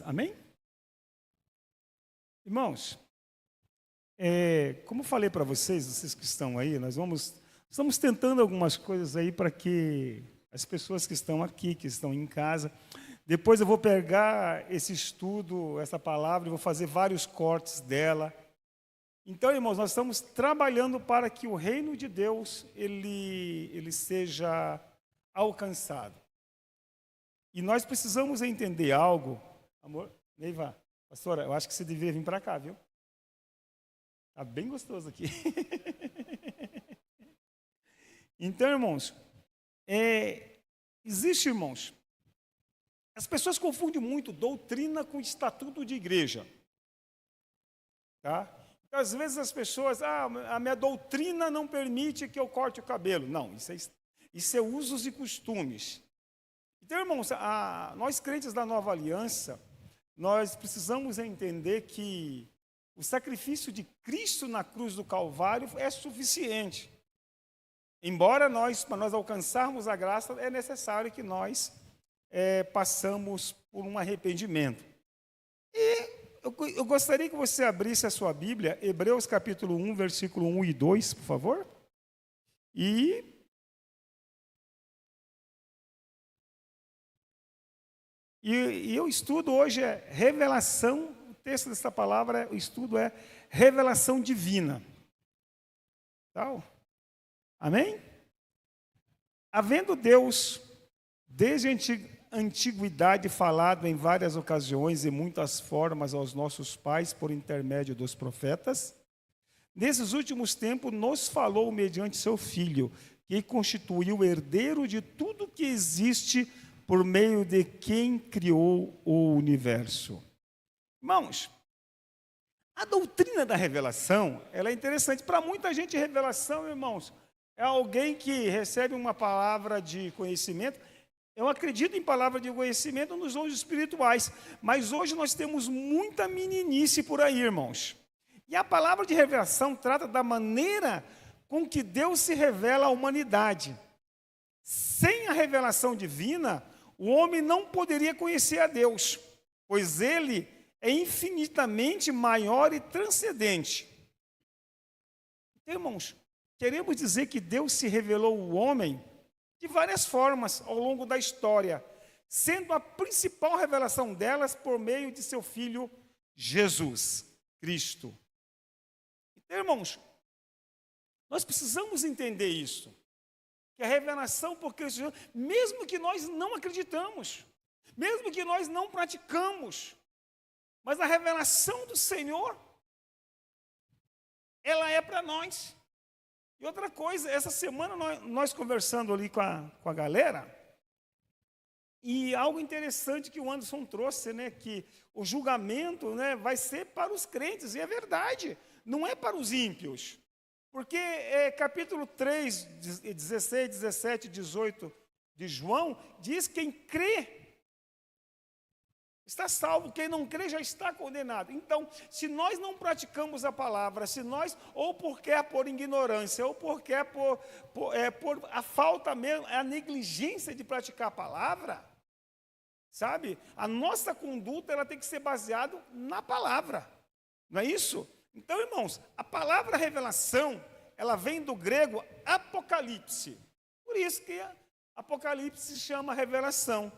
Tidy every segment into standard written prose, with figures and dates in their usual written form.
Amém? Irmãos, como eu falei para vocês que estão aí, estamos tentando algumas coisas aí para que as pessoas que estão aqui, que estão em casa, depois eu vou pegar esse estudo, essa palavra, e vou fazer vários cortes dela. Então, irmãos, nós estamos trabalhando para que o reino de Deus, ele seja alcançado. E nós precisamos entender algo. Amor, Neiva, pastora, eu acho que você deveria vir para cá, viu? Está bem gostoso aqui. Então, irmãos, irmãos, as pessoas confundem muito doutrina com estatuto de igreja. Tá? Então, às vezes as pessoas, a minha doutrina não permite que eu corte o cabelo. Não, isso é usos e costumes. Então, irmãos, nós crentes da Nova Aliança, nós precisamos entender que o sacrifício de Cristo na cruz do Calvário é suficiente. Embora para nós alcançarmos a graça, é necessário que nós passamos por um arrependimento. E eu gostaria que você abrisse a sua Bíblia, Hebreus capítulo 1, versículo 1 e 2, por favor. E eu estudo hoje revelação, o texto dessa palavra, o estudo é revelação divina. Tal? Amém? Havendo Deus, desde a antiguidade, falado em várias ocasiões e muitas formas aos nossos pais por intermédio dos profetas, nesses últimos tempos nos falou mediante seu Filho, que constituiu o herdeiro de tudo que existe por meio de quem criou o universo. Irmãos, a doutrina da revelação, ela é interessante. Para muita gente, revelação, irmãos, é alguém que recebe uma palavra de conhecimento. Eu acredito em palavra de conhecimento nos dons espirituais, mas hoje nós temos muita meninice por aí, irmãos. E a palavra de revelação trata da maneira com que Deus se revela à humanidade. Sem a revelação divina, o homem não poderia conhecer a Deus, pois ele é infinitamente maior e transcendente. Então, irmãos, queremos dizer que Deus se revelou ao homem de várias formas ao longo da história, sendo a principal revelação delas por meio de seu Filho Jesus Cristo. Então, irmãos, nós precisamos entender isso. Que a revelação por Cristo Jesus, mesmo que nós não acreditamos, mesmo que nós não praticamos, mas a revelação do Senhor, ela é para nós. E outra coisa, essa semana nós conversando ali com a galera, e algo interessante que o Anderson trouxe, né, que o julgamento, né, vai ser para os crentes, e é verdade, não é para os ímpios. Porque capítulo 3, 16, 17, 18 de João, diz que quem crê está salvo, quem não crê já está condenado. Então, se nós não praticamos a palavra, se nós, ou porque é por ignorância, ou porque é por a falta mesmo, a negligência de praticar a palavra, sabe? A nossa conduta ela tem que ser baseada na palavra, não é isso? Então, irmãos, a palavra revelação, ela vem do grego apocalipse. Por isso que apocalipse se chama revelação.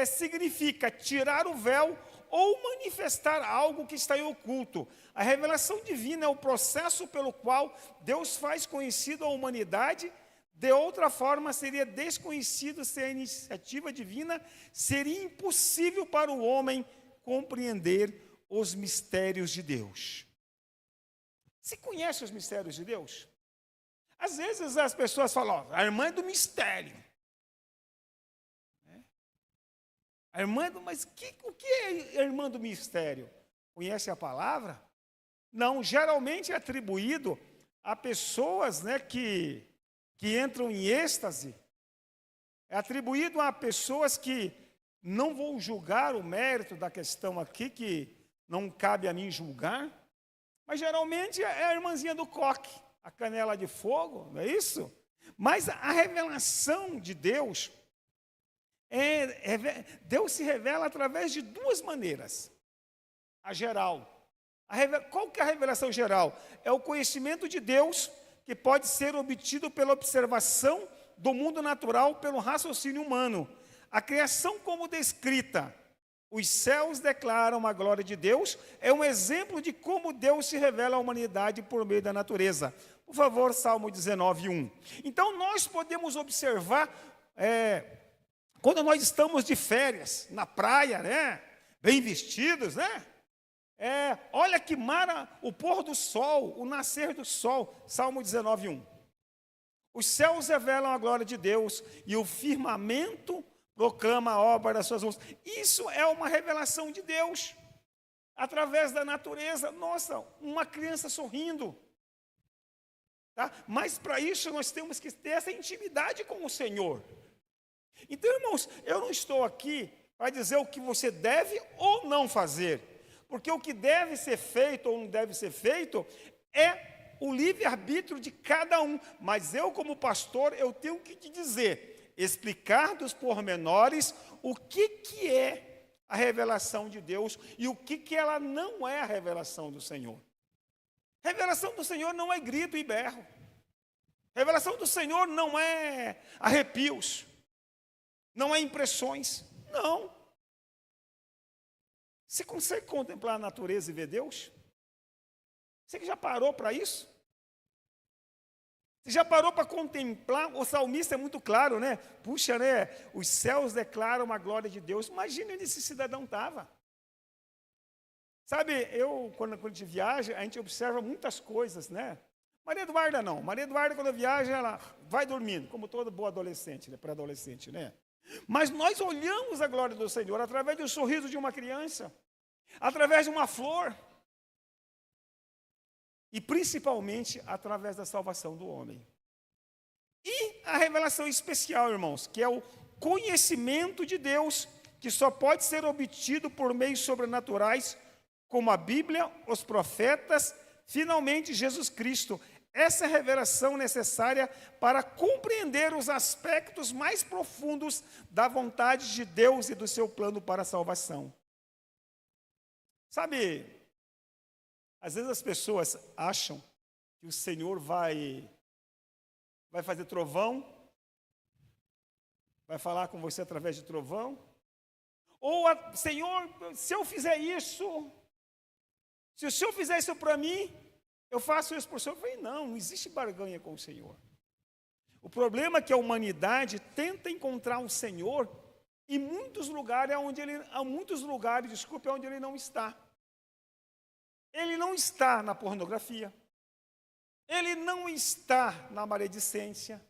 Significa tirar o véu ou manifestar algo que está em oculto. A revelação divina é o processo pelo qual Deus faz conhecido a humanidade. De outra forma, seria desconhecido sem a iniciativa divina. Seria impossível para o homem compreender os mistérios de Deus. Você conhece os mistérios de Deus? Às vezes as pessoas falam, a irmã é do mistério. A irmã mas o que é a irmã do mistério? Conhece a palavra? Não, geralmente é atribuído a pessoas, né, que entram em êxtase. É atribuído a pessoas que não vou julgar o mérito da questão aqui, que não cabe a mim julgar. Mas geralmente é a irmãzinha do coque, a canela de fogo, não é isso? Mas a revelação de Deus, Deus se revela através de duas maneiras. A geral. Qual que é a revelação geral? É o conhecimento de Deus que pode ser obtido pela observação do mundo natural, pelo raciocínio humano. A criação como descrita. Os céus declaram a glória de Deus. É um exemplo de como Deus se revela à humanidade por meio da natureza. Por favor, Salmo 19:1. Então, nós podemos observar, quando nós estamos de férias, na praia, né? Bem vestidos, né? Olha que mara o pôr do sol, o nascer do sol. Salmo 19:1. Os céus revelam a glória de Deus e o firmamento proclama a obra das suas mãos. Isso é uma revelação de Deus. Através da natureza. Nossa, uma criança sorrindo. Tá? Mas para isso nós temos que ter essa intimidade com o Senhor. Então, irmãos, eu não estou aqui para dizer o que você deve ou não fazer. Porque o que deve ser feito ou não deve ser feito é o livre-arbítrio de cada um. Mas eu, como pastor, eu tenho que te dizer, explicar dos pormenores o que é a revelação de Deus e o que ela não é a revelação do Senhor. Revelação do Senhor não é grito e berro. Revelação do Senhor não é arrepios. Não é impressões. Não. Você consegue contemplar a natureza e ver Deus? Você que já parou para isso? Você já parou para contemplar? O salmista é muito claro, né? Puxa, né? Os céus declaram a glória de Deus. Imagina onde esse cidadão estava. Sabe, quando a gente viaja, a gente observa muitas coisas, né? Maria Eduarda não. Maria Eduarda, quando viaja, ela vai dormindo, como toda boa adolescente, né? Pré-adolescente, né? Mas nós olhamos a glória do Senhor através do sorriso de uma criança, através de uma flor, e principalmente através da salvação do homem. E a revelação especial, irmãos, que é o conhecimento de Deus, que só pode ser obtido por meios sobrenaturais, como a Bíblia, os profetas, finalmente Jesus Cristo. Essa é a revelação necessária para compreender os aspectos mais profundos da vontade de Deus e do seu plano para a salvação. Sabe, às vezes as pessoas acham que o Senhor vai fazer trovão, vai falar com você através de trovão, ou, Senhor, se eu fizer isso, se o Senhor fizer isso para mim, eu faço isso para o Senhor. Eu falei, não existe barganha com o Senhor. O problema é que a humanidade tenta encontrar um Senhor em muitos lugares onde ele não está. Ele não está na pornografia. Ele não está na maledicência.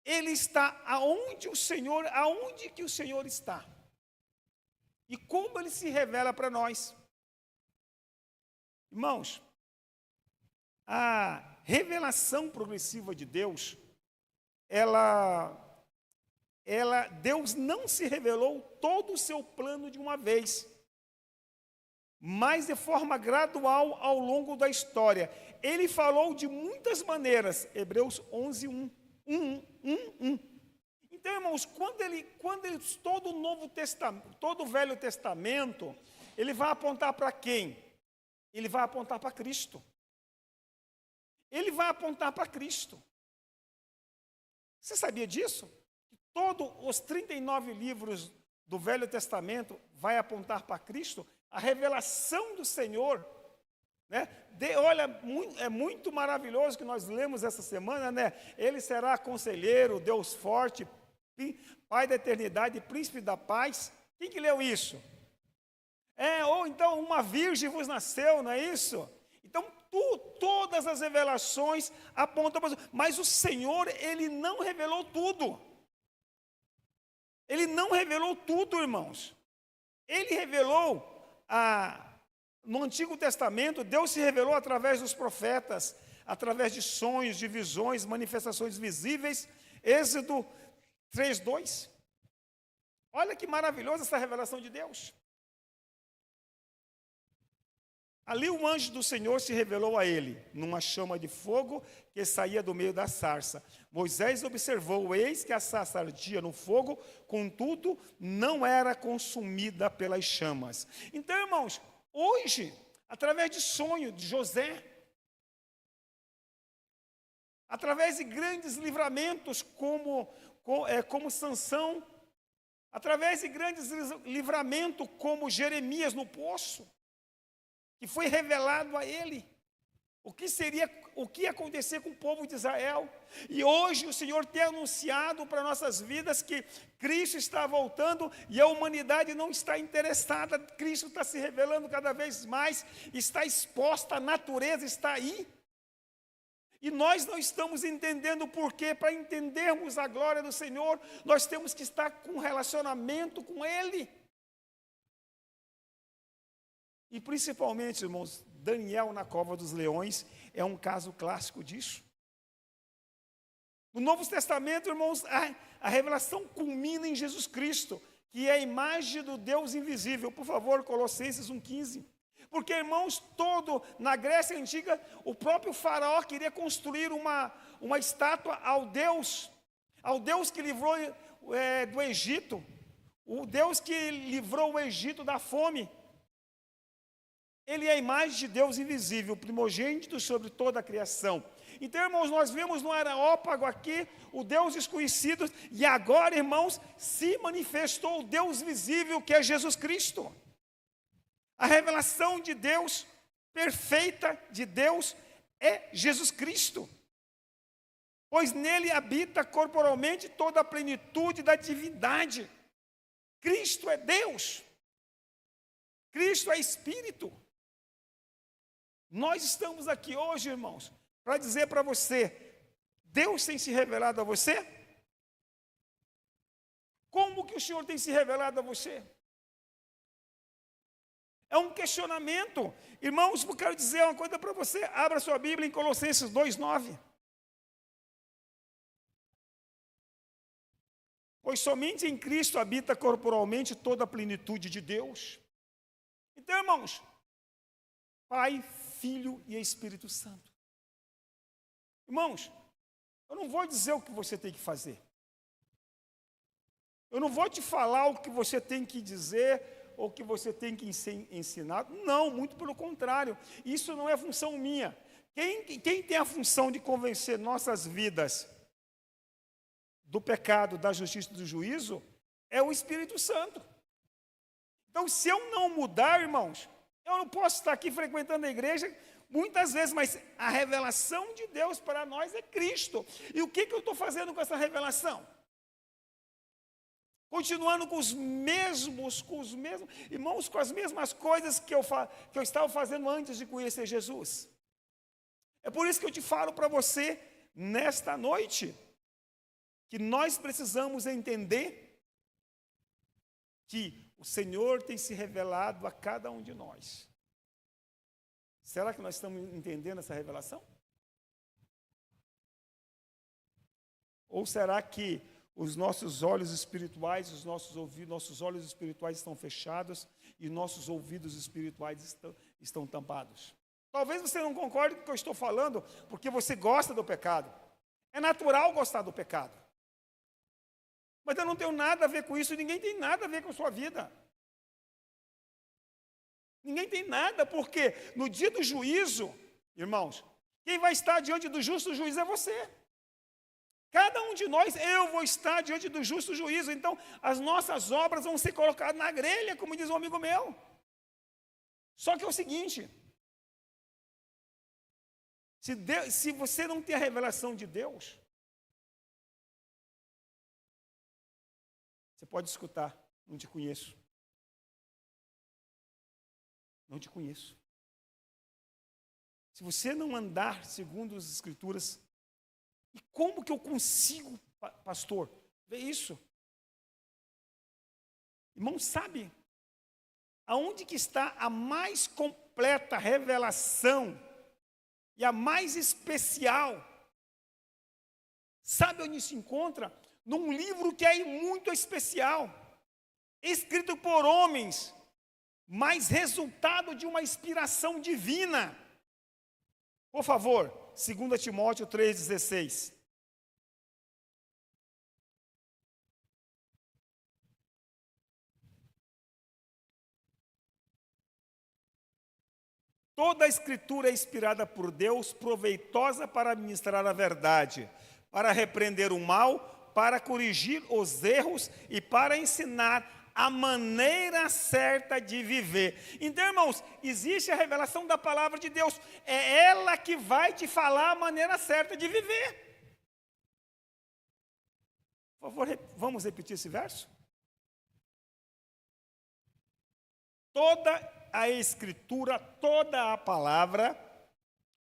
Ele está aonde que o Senhor está. E como ele se revela para nós. Irmãos, a revelação progressiva de Deus, Deus não se revelou todo o seu plano de uma vez, mas de forma gradual ao longo da história. Ele falou de muitas maneiras, Hebreus 11:1. Então, irmãos, quando ele todo o Novo Testamento, todo o Velho Testamento, ele vai apontar para quem? Ele vai apontar para Cristo. Ele vai apontar para Cristo. Você sabia disso? Todos os 39 livros do Velho Testamento vai apontar para Cristo, a revelação do Senhor. Né? Olha, é muito maravilhoso que nós lemos essa semana, né? Ele será conselheiro, Deus forte, Pai da eternidade, príncipe da paz. Quem que leu isso? Ou então uma virgem vos nasceu, não é isso? Então, todas as revelações apontam para isso. Mas o Senhor, Ele não revelou tudo. Ele não revelou tudo, irmãos. Ele revelou, no Antigo Testamento, Deus se revelou através dos profetas, através de sonhos, de visões, manifestações visíveis. Êxodo 3:2. Olha que maravilhosa essa revelação de Deus. Ali o anjo do Senhor se revelou a ele, numa chama de fogo que saía do meio da sarça. Moisés observou, eis que a sarça ardia no fogo, contudo, não era consumida pelas chamas. Então, irmãos, hoje, através de sonho de José, através de grandes livramentos como Sansão, através de grandes livramentos como Jeremias no poço, que foi revelado a ele o que ia acontecer com o povo de Israel. E hoje o Senhor tem anunciado para nossas vidas que Cristo está voltando e a humanidade não está interessada. Cristo está se revelando cada vez mais, está exposta, a natureza está aí. E nós não estamos entendendo o porquê. Para entendermos a glória do Senhor, nós temos que estar com relacionamento com Ele. E principalmente, irmãos, Daniel na cova dos leões é um caso clássico disso. No Novo Testamento, irmãos, a revelação culmina em Jesus Cristo, que é a imagem do Deus invisível. Por favor, Colossenses 1,15. Porque, irmãos, na Grécia Antiga, o próprio faraó queria construir uma estátua ao Deus que livrou do Egito, o Deus que livrou o Egito da fome. Ele é a imagem de Deus invisível, primogênito sobre toda a criação. Então, irmãos, nós vemos no Areópago aqui o Deus desconhecido, e agora, irmãos, se manifestou o Deus visível, que é Jesus Cristo. A revelação de Deus, perfeita de Deus, é Jesus Cristo. Pois nele habita corporalmente toda a plenitude da divindade. Cristo é Deus. Cristo é Espírito. Nós estamos aqui hoje, irmãos, para dizer para você, Deus tem se revelado a você? Como que o Senhor tem se revelado a você? É um questionamento. Irmãos, eu quero dizer uma coisa para você. Abra sua Bíblia em Colossenses 2,9. Pois somente em Cristo habita corporalmente toda a plenitude de Deus. Então, irmãos, Pai, Filho e Espírito Santo. Irmãos, eu não vou dizer o que você tem que fazer. Eu não vou te falar o que você tem que dizer ou que você tem que ensinar. Não, muito pelo contrário. Isso não é função minha. Quem tem a função de convencer nossas vidas do pecado, da justiça e do juízo, é o Espírito Santo. Então, se eu não mudar, irmãos, eu não posso estar aqui frequentando a igreja muitas vezes, mas a revelação de Deus para nós é Cristo. E o que eu estou fazendo com essa revelação? Continuando com os mesmos, irmãos, com as mesmas coisas que eu estava fazendo antes de conhecer Jesus. É por isso que eu te falo para você, nesta noite, que nós precisamos entender que o Senhor tem se revelado a cada um de nós. Será que nós estamos entendendo essa revelação? Ou será que os nossos olhos espirituais, os nossos ouvidos, nossos olhos espirituais estão fechados e nossos ouvidos espirituais estão tampados? Talvez você não concorde com o que eu estou falando, porque você gosta do pecado. É natural gostar do pecado. Mas eu não tenho nada a ver com isso, ninguém tem nada a ver com a sua vida. Ninguém tem nada, porque no dia do juízo, irmãos, quem vai estar diante do justo juiz é você. Cada um de nós, eu vou estar diante do justo juízo. Então, as nossas obras vão ser colocadas na grelha, como diz um amigo meu. Só que é o seguinte, se você não tem a revelação de Deus, você pode escutar, não te conheço. Não te conheço. Se você não andar segundo as Escrituras, e como que eu consigo, pastor, ver isso? Irmão, sabe aonde que está a mais completa revelação e a mais especial? Sabe onde se encontra? Num livro que é muito especial, escrito por homens mas resultado de uma inspiração divina. Por favor, 2 Timóteo 3,16. Toda a Escritura é inspirada por Deus, proveitosa para ministrar a verdade, para repreender o mal, para corrigir os erros e para ensinar a maneira certa de viver. Então, irmãos, existe a revelação da palavra de Deus. É ela que vai te falar a maneira certa de viver. Por favor, vamos repetir esse verso? Toda a Escritura, toda a palavra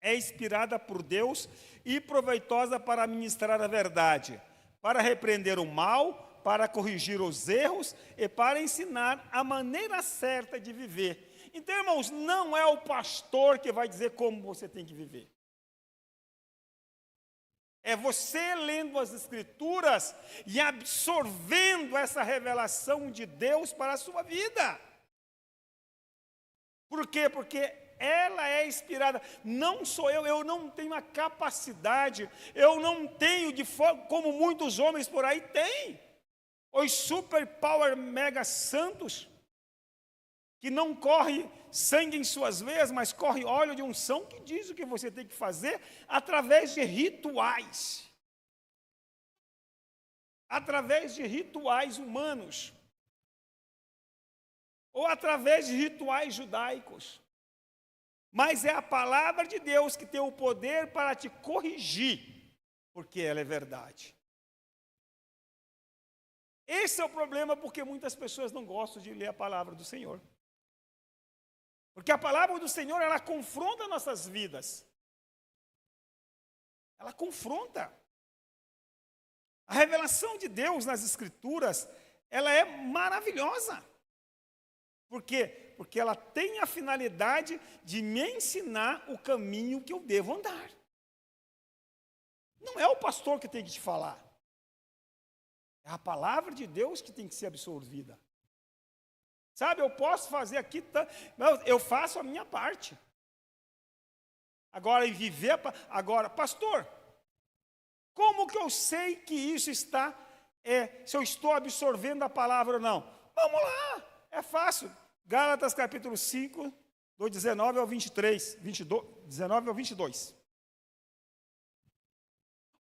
é inspirada por Deus e proveitosa para ministrar a verdade, para repreender o mal, para corrigir os erros e para ensinar a maneira certa de viver. Então, irmãos, não é o pastor que vai dizer como você tem que viver. É você lendo as Escrituras e absorvendo essa revelação de Deus para a sua vida. Por quê? Porque ela é inspirada. Não sou eu não tenho a capacidade, eu não tenho de forma como muitos homens por aí têm. Os super power mega santos, que não corre sangue em suas veias, mas corre óleo de unção, que diz o que você tem que fazer através de rituais. Através de rituais humanos. Ou através de rituais judaicos. Mas é a palavra de Deus que tem o poder para te corrigir, porque ela é verdade. Esse é o problema, porque muitas pessoas não gostam de ler a palavra do Senhor. Porque a palavra do Senhor, ela confronta nossas vidas. Ela confronta. A revelação de Deus nas Escrituras, ela é maravilhosa. Por quê? Porque ela tem a finalidade de me ensinar o caminho que eu devo andar. Não é o pastor que tem que te falar. É a palavra de Deus que tem que ser absorvida. Sabe, eu posso fazer aqui, eu faço a minha parte. Agora, em viver, agora, pastor, como que eu sei que isso está, se eu estou absorvendo a palavra ou não? Vamos lá, é fácil. Gálatas capítulo 5, do 19 ao 23, 19 ao 22.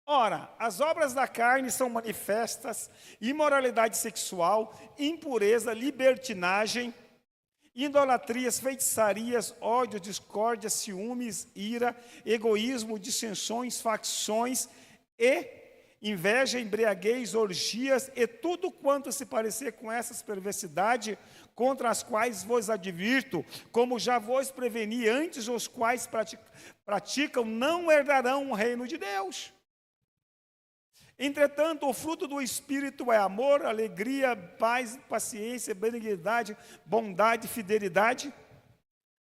Ora, as obras da carne são manifestas: imoralidade sexual, impureza, libertinagem, idolatrias, feitiçarias, ódio, discórdia, ciúmes, ira, egoísmo, dissensões, facções e inveja, embriaguez, orgias e tudo quanto se parecer com essas perversidades, contra as quais vos advirto, como já vos preveni antes, os quais praticam não herdarão o reino de Deus. Entretanto, o fruto do Espírito é amor, alegria, paz, paciência, benignidade, bondade, fidelidade,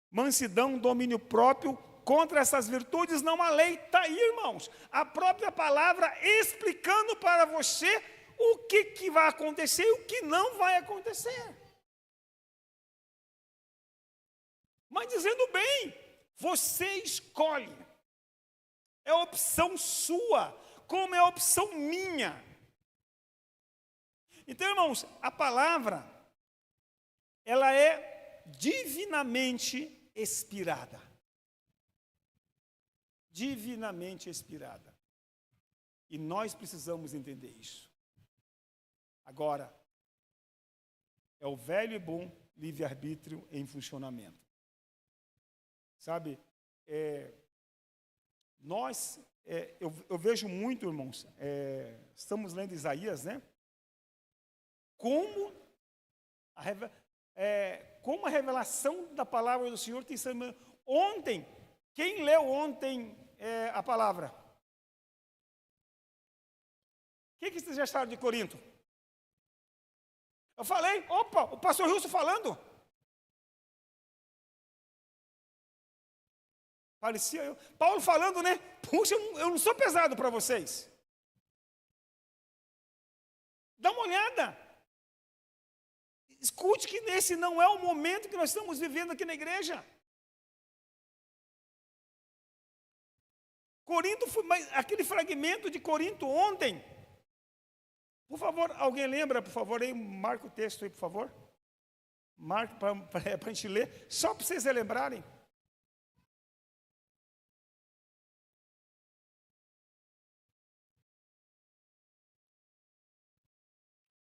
mansidão, domínio próprio. Contra essas virtudes não há lei. Está aí, irmãos, a própria palavra explicando para você o que vai acontecer e o que não vai acontecer. Mas dizendo bem, você escolhe. É opção sua, como é opção minha. Então, irmãos, a palavra, ela é divinamente inspirada. Divinamente inspirada. E nós precisamos entender isso. Agora, é o velho e bom livre-arbítrio em funcionamento. Sabe, eu vejo muito, irmãos, estamos lendo Isaías, né? Como a revelação da palavra do Senhor tem sido. Ontem, quem leu ontem a palavra? O que vocês já acharam de Corinto? Eu falei, opa, o pastor Wilson falando. Parecia eu. Paulo falando, né? Puxa, eu não sou pesado para vocês. Dá uma olhada. Escute que esse não é o momento que nós estamos vivendo aqui na igreja. Corinto foi, mas aquele fragmento de Corinto ontem. Por favor, alguém lembra, por favor, aí, marca o texto aí, por favor. Marca para a gente ler, só para vocês relembrarem.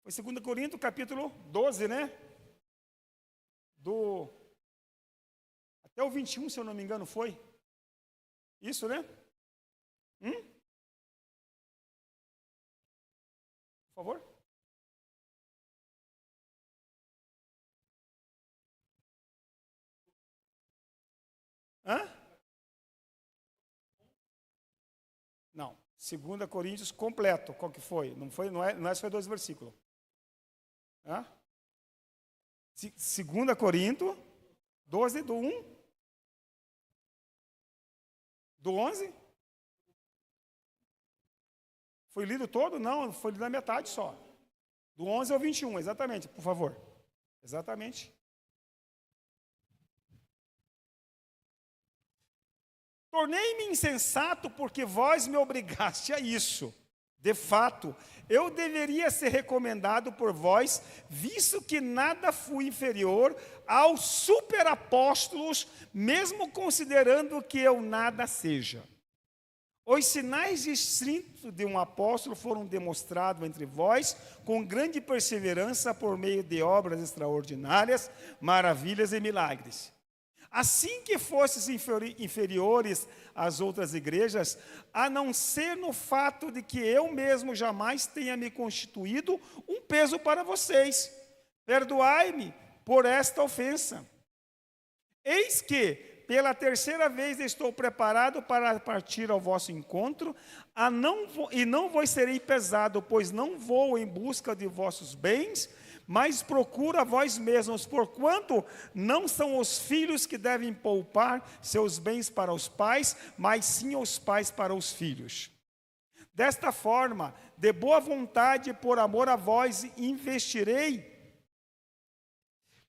Foi 2 Coríntios, capítulo 12, né? Até o 21, se eu não me engano, foi. Isso, né? Por favor. Hã? Não. 2 Coríntios completo. Qual que foi? Não foi, não é só 2 versículos. Hã? 2 Coríntios 12, do 1. Do 11? Foi lido todo? Não, foi lido na metade só. Do 11 ao 21, exatamente, por favor. Exatamente. Tornei-me insensato porque vós me obrigaste a isso. De fato, eu deveria ser recomendado por vós, visto que nada fui inferior aos superapóstolos, mesmo considerando que eu nada seja. Os sinais distintos de um apóstolo foram demonstrados entre vós com grande perseverança por meio de obras extraordinárias, maravilhas e milagres. Assim que fostes inferiores às outras igrejas, a não ser no fato de que eu mesmo jamais tenha me constituído um peso para vocês. Perdoai-me por esta ofensa. Eis que, pela terceira vez, estou preparado para partir ao vosso encontro, e não vos serei pesado, pois não vou em busca de vossos bens, mas procura vós mesmos, porquanto não são os filhos que devem poupar seus bens para os pais, mas sim os pais para os filhos. Desta forma, de boa vontade, por amor a vós, investirei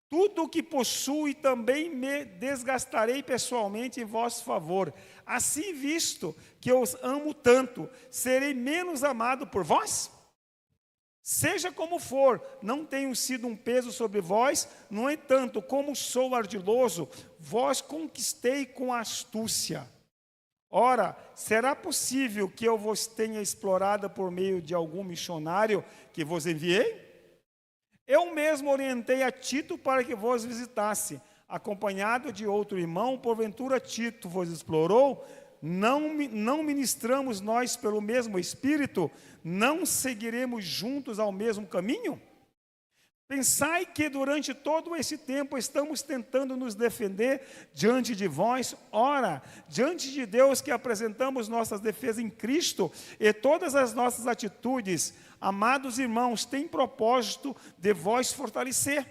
tudo o que possuo e também me desgastarei pessoalmente em vosso favor. Assim, visto que eu os amo tanto, serei menos amado por vós? Seja como for, não tenho sido um peso sobre vós, no entanto, como sou ardiloso, vós conquistei com astúcia. Ora, será possível que eu vos tenha explorado por meio de algum missionário que vos enviei? Eu mesmo orientei a Tito para que vos visitasse, acompanhado de outro irmão, porventura Tito vos explorou? Não ministramos nós pelo mesmo Espírito? Não seguiremos juntos ao mesmo caminho? Pensai que durante todo esse tempo estamos tentando nos defender diante de vós. Ora, diante de Deus que apresentamos nossas defesas em Cristo e todas as nossas atitudes, amados irmãos, têm propósito de vós fortalecer.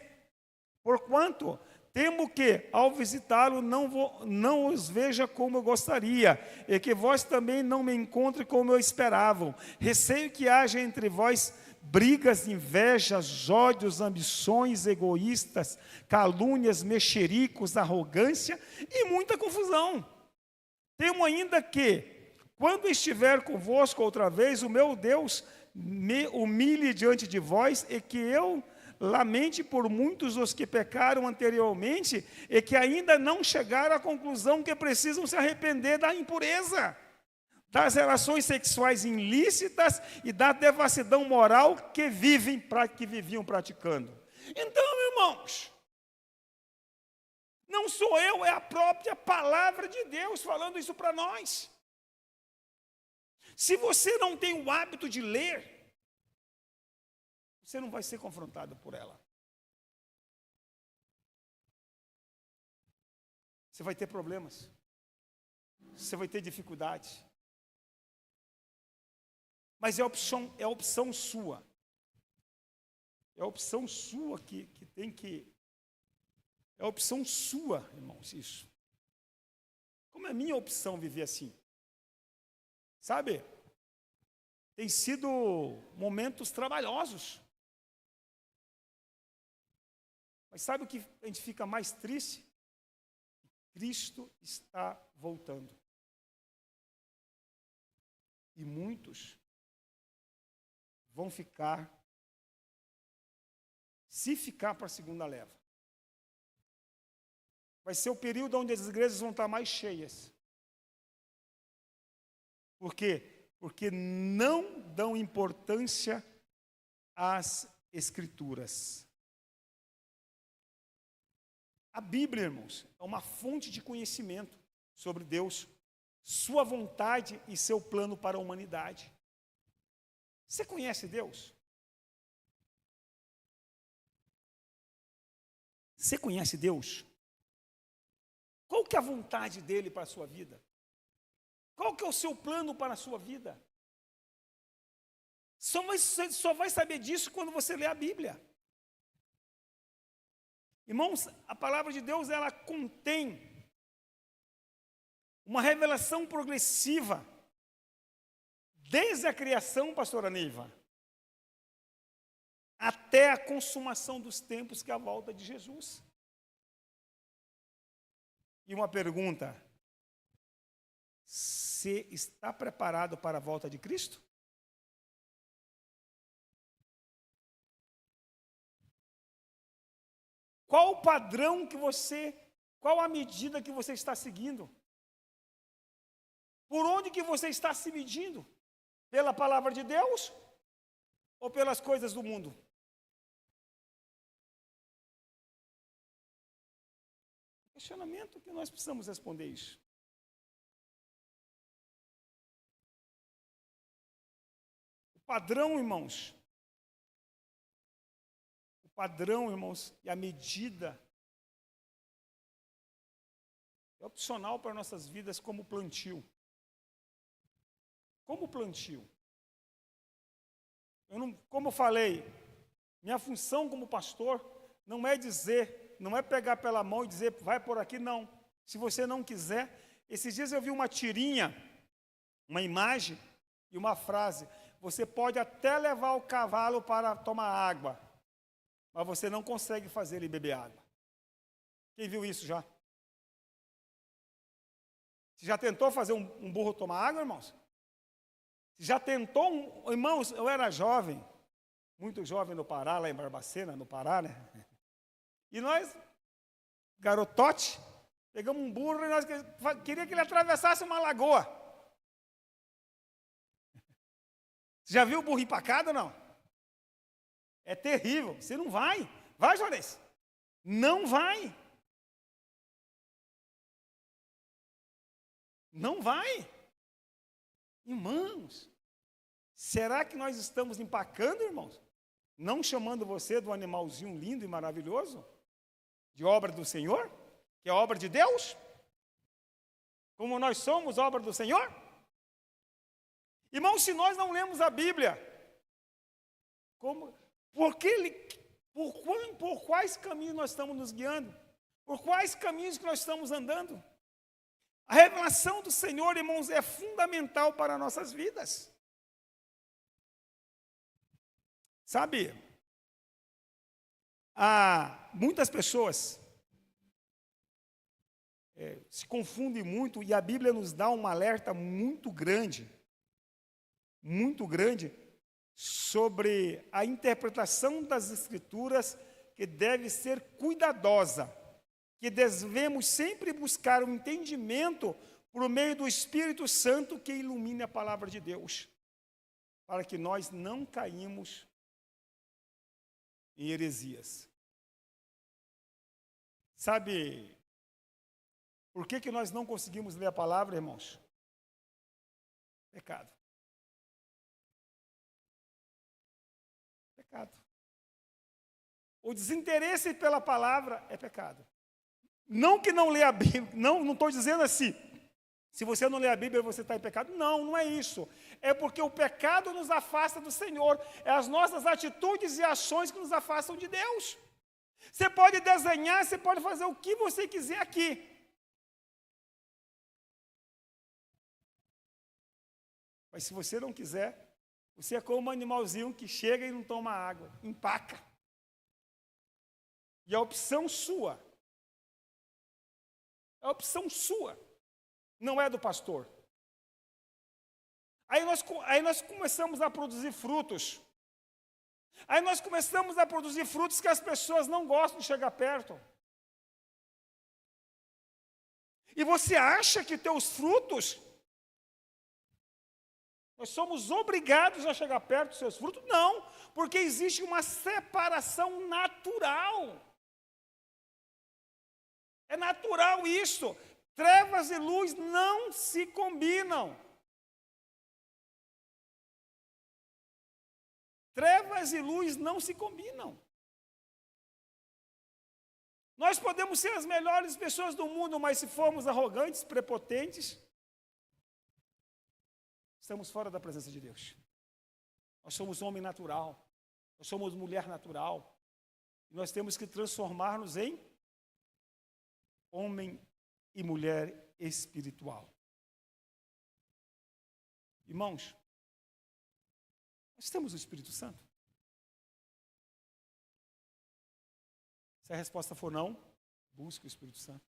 Porquanto temo que, ao visitá-lo, não os veja como eu gostaria, e que vós também não me encontre como eu esperava. Receio que haja entre vós brigas, invejas, ódios, ambições egoístas, calúnias, mexericos, arrogância e muita confusão. Temo ainda que, quando estiver convosco outra vez, o meu Deus me humilhe diante de vós e que eu lamente por muitos os que pecaram anteriormente e que ainda não chegaram à conclusão que precisam se arrepender da impureza, das relações sexuais ilícitas e da devassidão moral que viviam praticando. Então, irmãos, não sou eu, é a própria palavra de Deus falando isso para nós. Se você não tem o hábito de ler, você não vai ser confrontado por ela. Você vai ter problemas. Você vai ter dificuldades. Mas é opção sua. É a opção sua que tem que... É a opção sua, irmãos, isso. Como é minha opção viver assim? Sabe? Tem sido momentos trabalhosos. Mas sabe o que a gente fica mais triste? Cristo está voltando. E muitos vão ficar, se ficar para a segunda leva. Vai ser o período onde as igrejas vão estar mais cheias. Por quê? Porque não dão importância às Escrituras. A Bíblia, irmãos, é uma fonte de conhecimento sobre Deus, sua vontade e seu plano para a humanidade. Você conhece Deus? Você conhece Deus? Qual que é a vontade dele para a sua vida? Qual que é o seu plano para a sua vida? Só vai saber disso quando você ler a Bíblia. Irmãos, a palavra de Deus, ela contém uma revelação progressiva, desde a criação, pastora Neiva, até a consumação dos tempos, que é a volta de Jesus. E uma pergunta: você está preparado para a volta de Cristo? Qual o padrão qual a medida que você está seguindo? Por onde que você está se medindo? Pela palavra de Deus ou pelas coisas do mundo? Questionamento que nós precisamos responder isso. O padrão, irmãos, e a medida é opcional para nossas vidas como plantio. Como plantio. Como eu falei, minha função como pastor não é pegar pela mão e dizer, vai por aqui, não. Se você não quiser. Esses dias eu vi uma tirinha, uma imagem e uma frase. Você pode até levar o cavalo para tomar água, mas você não consegue fazer ele beber água. Quem viu isso já? Você já tentou fazer um burro tomar água, irmãos? Já tentou, irmãos, eu era jovem, muito jovem no Pará, lá em Barbacena, no Pará, né? E nós, garotote, pegamos um burro e nós queríamos que ele atravessasse uma lagoa. Você já viu o burro empacado ou não? É terrível, você não vai. Vai, Juarez. Não vai. Não vai. Irmãos, será que nós estamos empacando, irmãos? Não chamando você do animalzinho lindo e maravilhoso? De obra do Senhor? Que é obra de Deus? Como nós somos obra do Senhor? Irmãos, se nós não lemos a Bíblia, por quais caminhos nós estamos nos guiando? Por quais caminhos que nós estamos andando? A revelação do Senhor, irmãos, é fundamental para nossas vidas. Sabe, muitas pessoas se confundem muito e a Bíblia nos dá um alerta muito grande sobre a interpretação das Escrituras, que deve ser cuidadosa, que devemos sempre buscar um entendimento por meio do Espírito Santo que ilumine a palavra de Deus, para que nós não caímos em heresias. Sabe, por que nós não conseguimos ler a palavra, irmãos? Pecado. Pecado. O desinteresse pela palavra é pecado. Não que não lê a Bíblia, não estou dizendo assim, se você não lê a Bíblia você está em pecado. Não, não é isso. É porque o pecado nos afasta do Senhor. É as nossas atitudes e ações que nos afastam de Deus. Você pode desenhar, você pode fazer o que você quiser aqui. Mas se você não quiser, você é como um animalzinho que chega e não toma água, empaca. E a opção sua. É a opção sua. Não é do pastor. Aí nós começamos a produzir frutos. Aí nós começamos a produzir frutos que as pessoas não gostam de chegar perto. E você acha que teus frutos, nós somos obrigados a chegar perto dos seus frutos? Não, porque existe uma separação natural. É natural isso. Trevas e luz não se combinam. Trevas e luz não se combinam. Nós podemos ser as melhores pessoas do mundo, mas se formos arrogantes, prepotentes, estamos fora da presença de Deus. Nós somos homem natural, nós somos mulher natural, e nós temos que transformar-nos em homem e mulher espiritual. Irmãos, nós temos o Espírito Santo? Se a resposta for não, busque o Espírito Santo.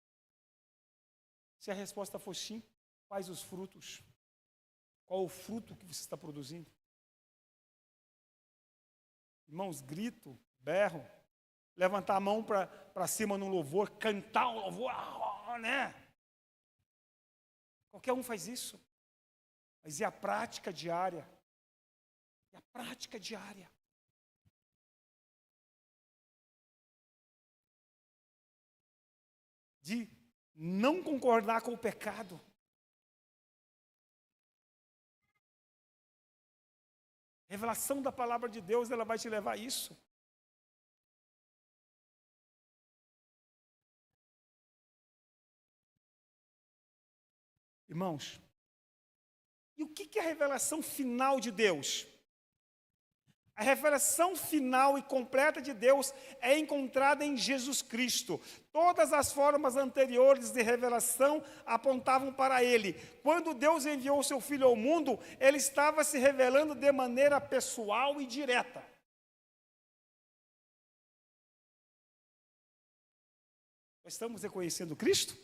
Se a resposta for sim, faz os frutos. Qual o fruto que você está produzindo? Irmãos, grito, berro, levantar a mão para cima num louvor, cantar um louvor, né? Qualquer um faz isso. Mas e a prática diária? E a prática diária? De não concordar com o pecado. Revelação da palavra de Deus, ela vai te levar a isso. Irmãos, e o que é a revelação final de Deus? A revelação final e completa de Deus é encontrada em Jesus Cristo. Todas as formas anteriores de revelação apontavam para Ele. Quando Deus enviou o seu Filho ao mundo, Ele estava se revelando de maneira pessoal e direta. Nós estamos reconhecendo Cristo?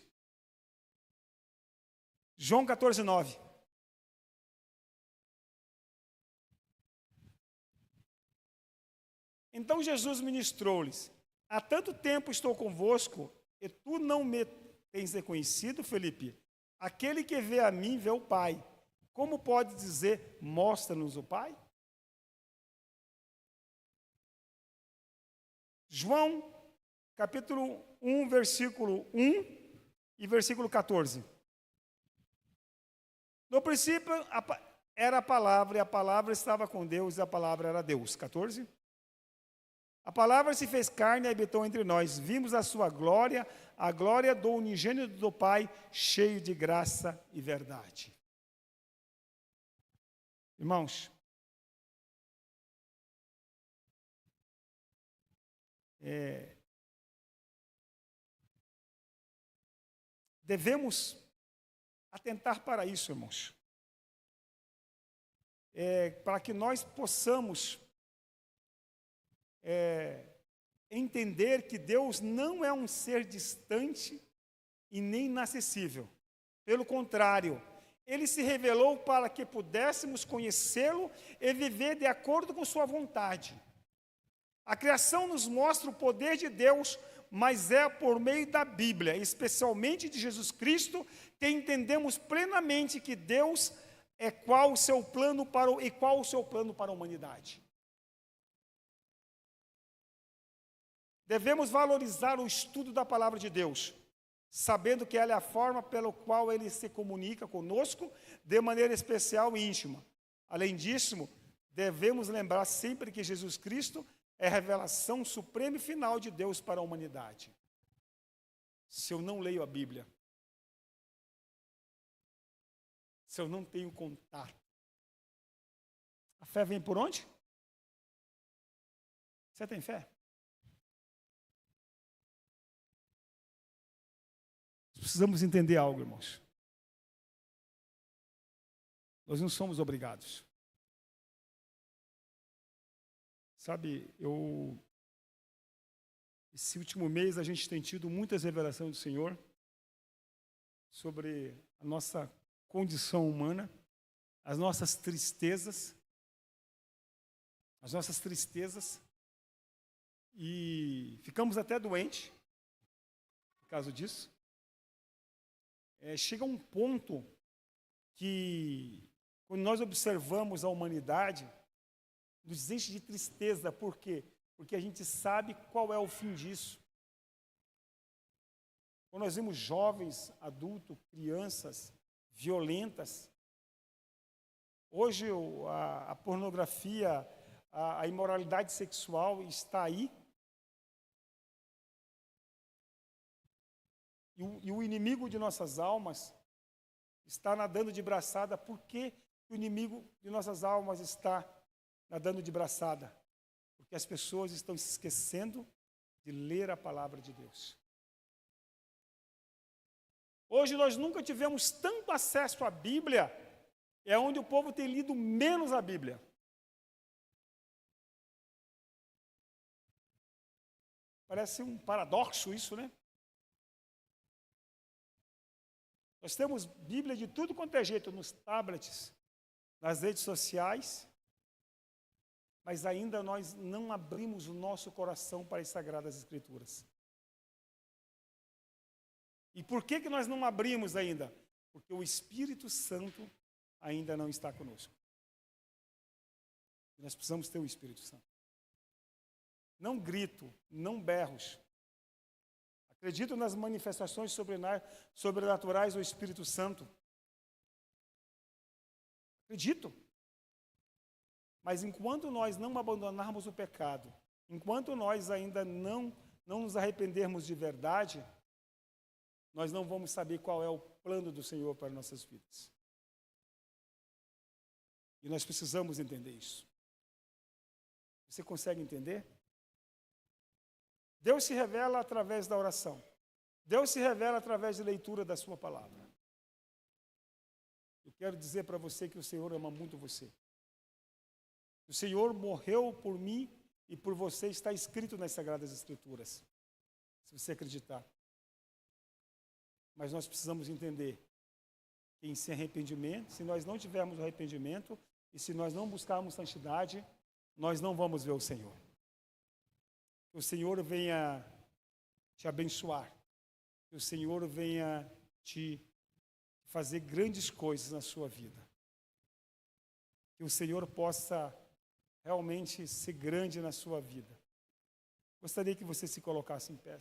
João 14, 9. Então Jesus ministrou-lhes: há tanto tempo estou convosco, e tu não me tens reconhecido, Felipe? Aquele que vê a mim, vê o Pai. Como pode dizer, mostra-nos o Pai? João, capítulo 1, versículo 1 e versículo 14. No princípio era a palavra, e a palavra estava com Deus, e a palavra era Deus. 14. A palavra se fez carne e habitou entre nós. Vimos a sua glória, a glória do unigênito do Pai, cheio de graça e verdade. Irmãos, devemos atentar para isso, irmãos. Para que nós possamos entender que Deus não é um ser distante e nem inacessível. Pelo contrário, Ele se revelou para que pudéssemos conhecê-lo e viver de acordo com sua vontade. A criação nos mostra o poder de Deus, mas é por meio da Bíblia, especialmente de Jesus Cristo, que entendemos plenamente que Deus é qual o seu plano para a humanidade. Devemos valorizar o estudo da palavra de Deus, sabendo que ela é a forma pela qual Ele se comunica conosco de maneira especial e íntima. Além disso, devemos lembrar sempre que Jesus Cristo é a revelação suprema e final de Deus para a humanidade. Se eu não leio a Bíblia, se eu não tenho contato, a fé vem por onde? Você tem fé? Precisamos entender algo, irmãos. Nós não somos obrigados. Sabe, eu Esse último mês a gente tem tido muitas revelações do Senhor sobre a nossa condição humana, as nossas tristezas, e ficamos até doentes por causa disso. Chega um ponto que, quando nós observamos a humanidade, nos enche de tristeza. Por quê? Porque a gente sabe qual é o fim disso. Quando nós vemos jovens, adultos, crianças violentas, hoje a pornografia, a imoralidade sexual está aí. E o inimigo de nossas almas está nadando de braçada. Por que o inimigo de nossas almas está nadando de braçada? Porque as pessoas estão se esquecendo de ler a palavra de Deus. Hoje nós nunca tivemos tanto acesso à Bíblia, é onde o povo tem lido menos a Bíblia. Parece um paradoxo isso, né? Nós temos Bíblia de tudo quanto é jeito, nos tablets, nas redes sociais, mas ainda nós não abrimos o nosso coração para as Sagradas Escrituras. E por que nós não abrimos ainda? Porque o Espírito Santo ainda não está conosco. Nós precisamos ter o Espírito Santo. Não grito, não berros. Acredito nas manifestações sobrenaturais do Espírito Santo. Acredito. Mas enquanto nós não abandonarmos o pecado, enquanto nós ainda não nos arrependermos de verdade, nós não vamos saber qual é o plano do Senhor para nossas vidas. E nós precisamos entender isso. Você consegue entender? Deus se revela através da oração. Deus se revela através da leitura da sua palavra. Eu quero dizer para você que o Senhor ama muito você. O Senhor morreu por mim e por você, está escrito nas Sagradas Escrituras, se você acreditar. Mas nós precisamos entender que sem arrependimento, se nós não tivermos arrependimento e se nós não buscarmos santidade, nós não vamos ver o Senhor. Que o Senhor venha te abençoar, que o Senhor venha te fazer grandes coisas na sua vida. Que o Senhor possa realmente ser grande na sua vida. Gostaria que você se colocasse em pé.